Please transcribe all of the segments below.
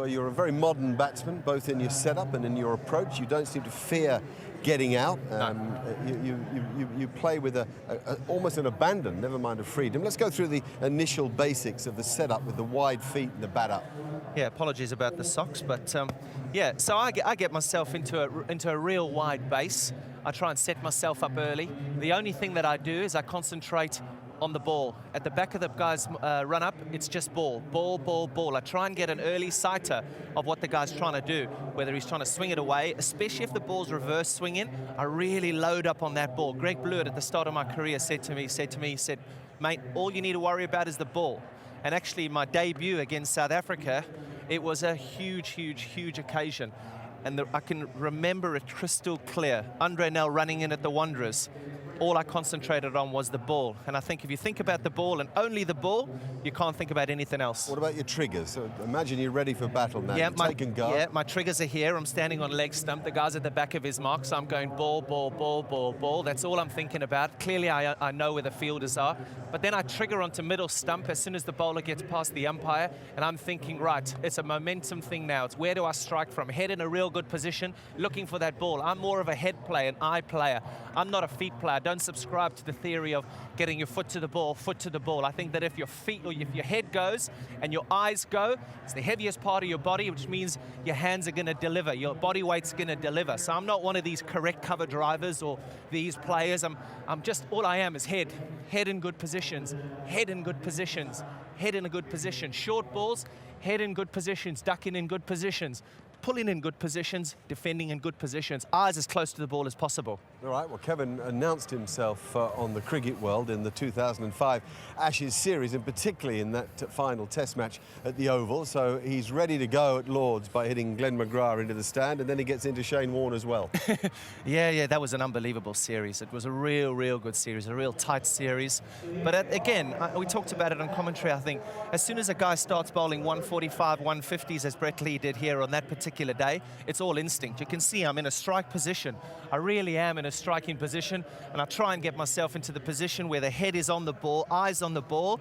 you're a very modern batsman, both in your setup and in your approach. You don't seem to fear getting out. You play with almost an abandon, never mind a freedom. Let's go through the initial basics of the setup with the wide feet and the bat up. Yeah, apologies about the socks, but yeah, so I get myself into a real wide base. I try and set myself up early. The only thing that I do is I concentrate on the ball. At the back of the guy's run up, it's just ball, ball, ball, ball. I try and get an early sighter of what the guy's trying to do, whether he's trying to swing it away, especially if the ball's reverse swinging. I really load up on that ball. Greg Blewett at the start of my career said to me, mate, all you need to worry about is the ball. And actually my debut against South Africa, it was a huge, huge, huge occasion. And I can remember it crystal clear. Andre Nel running in at the Wanderers. All I concentrated on was the ball. And I think if you think about the ball and only the ball, you can't think about anything else. What about your triggers? So imagine you're ready for battle now. Yeah, take and go. Yeah, my triggers are here. I'm standing on leg stump. The guy's at the back of his mark, so I'm going ball, ball, ball, ball, ball. That's all I'm thinking about. Clearly, I know where the fielders are. But then I trigger onto middle stump as soon as the bowler gets past the umpire, and I'm thinking, right, it's a momentum thing now. It's where do I strike from? Head in a real good position, looking for that ball. I'm more of a head player, an eye player. I'm not a feet player. Don't subscribe to the theory of getting your foot to the ball, foot to the ball. I think that if your feet or if your head goes and your eyes go, it's the heaviest part of your body, which means your hands are going to deliver, your body weight's going to deliver. So I'm not one of these correct cover drivers or these players. I'm just, all I am is head in good positions, head in good positions, head in a good position. Short balls, head in good positions, ducking in good positions, pulling in good positions, defending in good positions, eyes as close to the ball as possible. All right, well, Kevin announced himself on the cricket world in the 2005 Ashes series, and particularly in that final test match at the Oval. So he's ready to go at Lord's by hitting Glenn McGrath into the stand, and then he gets into Shane Warne as well. Yeah, that was an unbelievable series. It was a real good series, a real tight series. But again, we talked about it on commentary, I think. As soon as a guy starts bowling 145, 150s, as Brett Lee did here on that particular day, it's all instinct. You can see I'm in a strike position. I really am in a striking position, and I try and get myself into the position where the head is on the ball, eyes on the ball,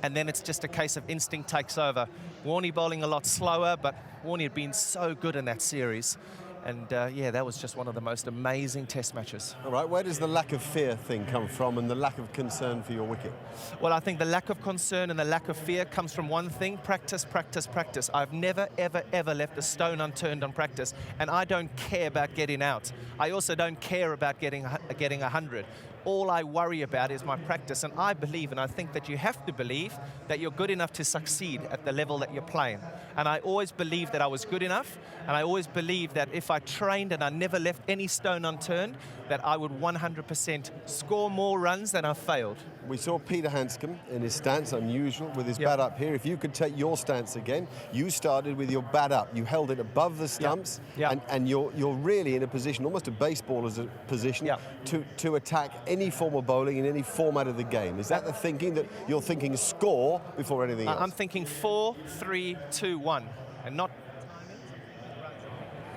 and then it's just a case of instinct takes over. Warnie bowling a lot slower, but Warnie had been so good in that series. And yeah, that was just one of the most amazing test matches. All right, where does the lack of fear thing come from and the lack of concern for your wicket? Well, I think the lack of concern and the lack of fear comes from one thing: practice, practice, practice. I've never, ever left a stone unturned on practice, and I don't care about getting out. I also don't care about getting 100. All I worry about is my practice, and I believe, and I think that you have to believe, that you're good enough to succeed at the level that you're playing. And I always believed that I was good enough, and I always believed that if I trained and I never left any stone unturned, that I would 100% score more runs than I failed. We saw Peter Handscomb in his stance, unusual, with his bat up here. If you could take your stance again, you started with your bat up. You held it above the stumps, and you're really in a position, almost a baseballer's position, to attack any form of bowling in any format of the game. Is that the thinking, that you're thinking score before anything else? I'm thinking 4, 3, 2, 1, and not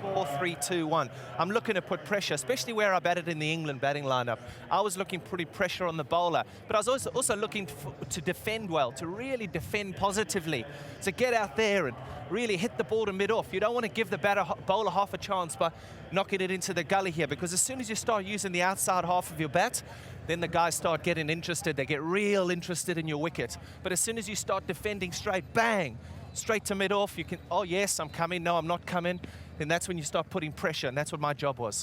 4, 3, 2, 1. I'm looking to put pressure, especially where I batted in the England batting lineup. I was looking pretty pressure on the bowler, but I was also looking to defend well, to really defend positively, to get out there and really hit the ball to mid-off. You don't want to give the bowler half a chance by knocking it into the gully here, because as soon as you start using the outside half of your bat, then the guys start getting interested. They get real interested in your wicket. But as soon as you start defending straight, bang, straight to mid-off, you can, oh yes, I'm coming, no, I'm not coming. Then that's when you start putting pressure, and that's what my job was.